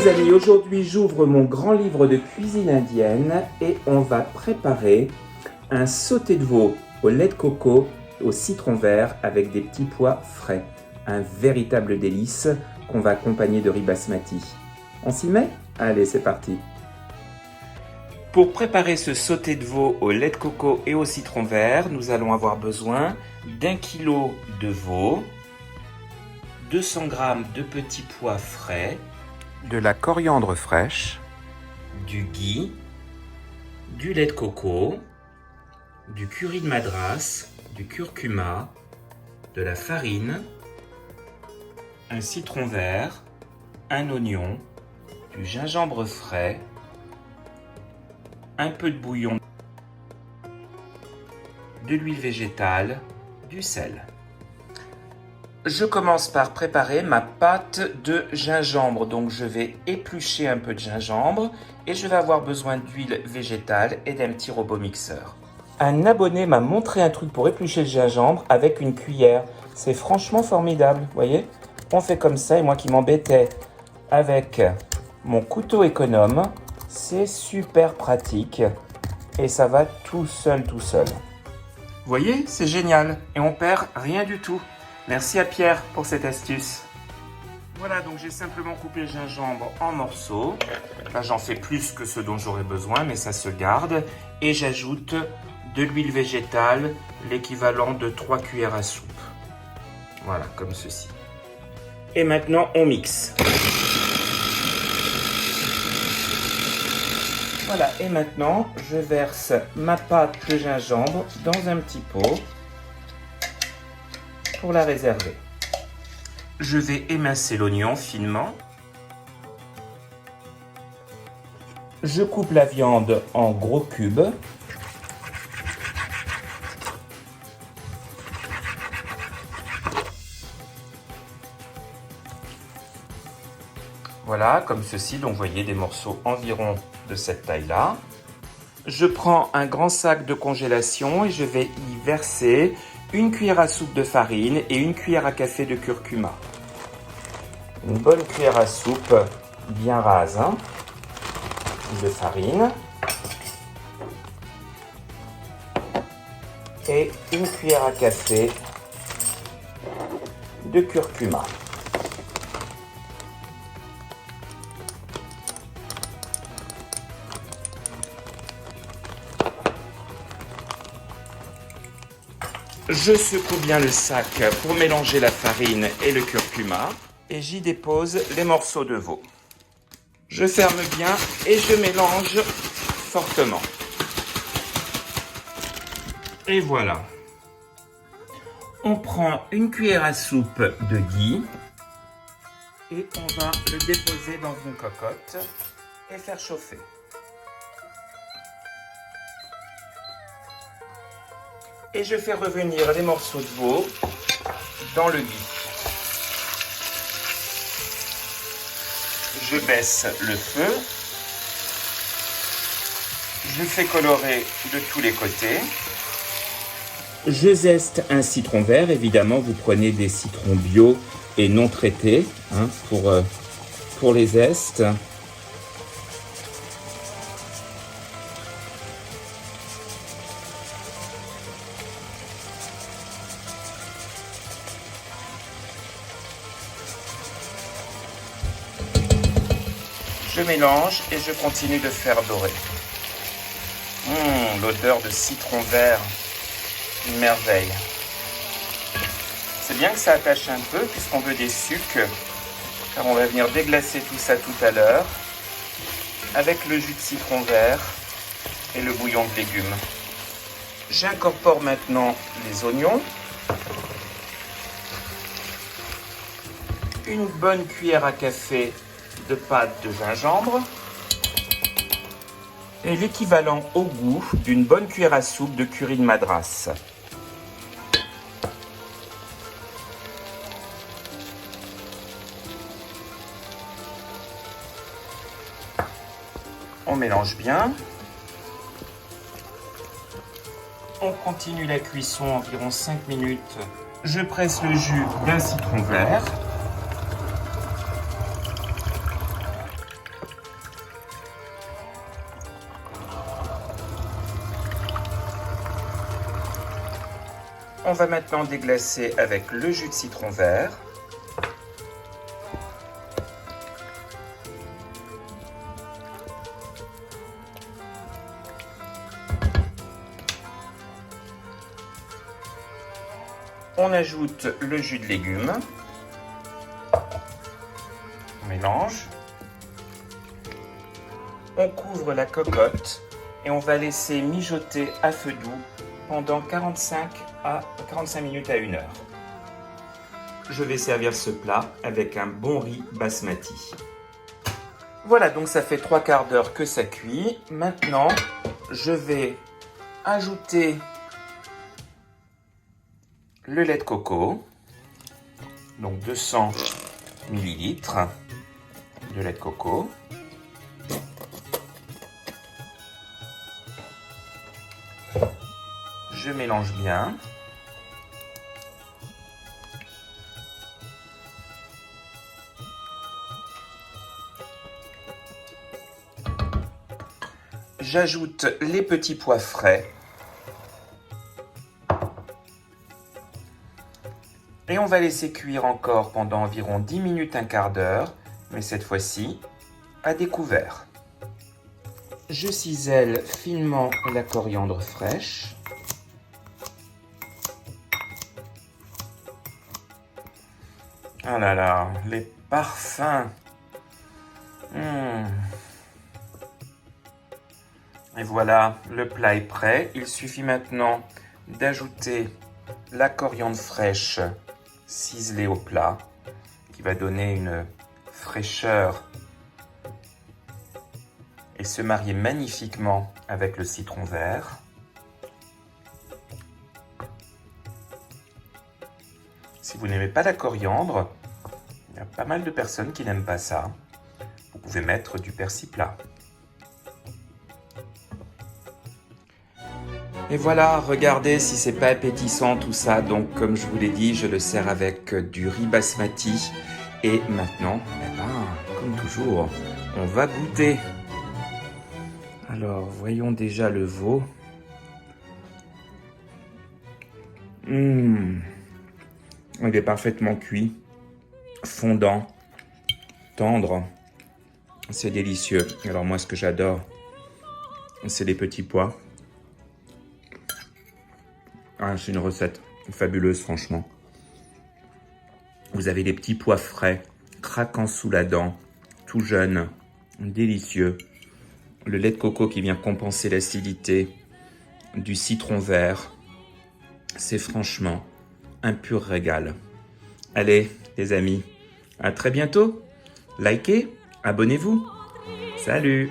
les amis, aujourd'hui j'ouvre mon grand livre de cuisine indienne et on va préparer un sauté de veau au lait de coco, au citron vert avec des petits pois frais. Un véritable délice qu'on va accompagner de riz basmati. On s'y met? Allez, c'est parti! Pour préparer ce sauté de veau au lait de coco et au citron vert, nous allons avoir besoin d'1 kg de veau, 200 g de petits pois frais, de la coriandre fraîche, du ghee, du lait de coco, du curry de madras, du curcuma, de la farine, un citron vert, un oignon, du gingembre frais, un peu de bouillon, de l'huile végétale, du sel. Je commence par préparer ma pâte de gingembre. Donc je vais éplucher un peu de gingembre et je vais avoir besoin d'huile végétale et d'un petit robot mixeur. Un abonné m'a montré un truc pour éplucher le gingembre avec une cuillère. C'est franchement formidable, vous voyez? On fait comme ça et moi qui m'embêtais avec mon couteau économe, c'est super pratique et ça va tout seul. Vous voyez, c'est génial et on perd rien du tout. Merci à Pierre pour cette astuce. Voilà, donc j'ai simplement coupé le gingembre en morceaux. Là, j'en fais plus que ce dont j'aurais besoin, mais ça se garde. Et j'ajoute de l'huile végétale, l'équivalent de 3 cuillères à soupe. Voilà, comme ceci. Et maintenant, on mixe. Voilà, et maintenant, je verse ma pâte de gingembre dans un petit pot pour la réserver. Je vais émincer l'oignon finement. Je coupe la viande en gros cubes. Voilà, comme ceci, donc vous voyez des morceaux environ de cette taille-là. Je prends un grand sac de congélation et je vais y verser une cuillère à soupe de farine et une cuillère à café de curcuma. Une bonne cuillère à soupe bien rase de farine et une cuillère à café de curcuma. Je secoue bien le sac pour mélanger la farine et le curcuma et j'y dépose les morceaux de veau. Je ferme bien et je mélange fortement. Et voilà. On prend une cuillère à soupe de ghee et on va le déposer dans une cocotte et faire chauffer. Et je fais revenir les morceaux de veau dans le ghee. Je baisse le feu. Je fais colorer de tous les côtés. Je zeste un citron vert. Évidemment, vous prenez des citrons bio et non traités pour les zestes. Je mélange et je continue de faire dorer. L'odeur de citron vert, une merveille. C'est bien que ça attache un peu puisqu'on veut des sucres, car on va venir déglacer tout ça tout à l'heure avec le jus de citron vert et le bouillon de légumes. J'incorpore maintenant les oignons, une bonne cuillère à café de pâte de gingembre et l'équivalent au goût d'une bonne cuillère à soupe de curry de madras. On mélange bien. On continue la cuisson environ 5 minutes. Je presse le jus d'un citron vert. on va maintenant déglacer avec le jus de citron vert. On ajoute le jus de légumes. On mélange. On couvre la cocotte et on va laisser mijoter à feu doux pendant 45 minutes à 1 heure. Je vais servir ce plat avec un bon riz basmati. Voilà, donc ça fait 3/4 d'heure que ça cuit. Maintenant, je vais ajouter le lait de coco, donc 200 ml de lait de coco. Je mélange bien. J'ajoute les petits pois frais. Et on va laisser cuire encore pendant environ 10 minutes, 1/4 d'heure, mais cette fois-ci à découvert. Je cisèle finement la coriandre fraîche. Oh là là, les parfums. Et voilà, le plat est prêt. Il suffit maintenant d'ajouter la coriandre fraîche ciselée au plat, qui va donner une fraîcheur et se marier magnifiquement avec le citron vert. Si vous n'aimez pas la coriandre, il y a pas mal de personnes qui n'aiment pas ça. Vous pouvez mettre du persil plat. Et voilà, regardez si c'est pas appétissant tout ça. Donc comme je vous l'ai dit, je le sers avec du riz basmati. Et maintenant, comme toujours, on va goûter. Alors, voyons déjà le veau. Il est parfaitement cuit, fondant, tendre. C'est délicieux. Alors moi, ce que j'adore, c'est les petits pois. C'est une recette fabuleuse, franchement. Vous avez des petits pois frais, craquant sous la dent, tout jeunes, délicieux. Le lait de coco qui vient compenser l'acidité du citron vert. C'est franchement un pur régal. Allez, les amis, à très bientôt. Likez, abonnez-vous. Salut!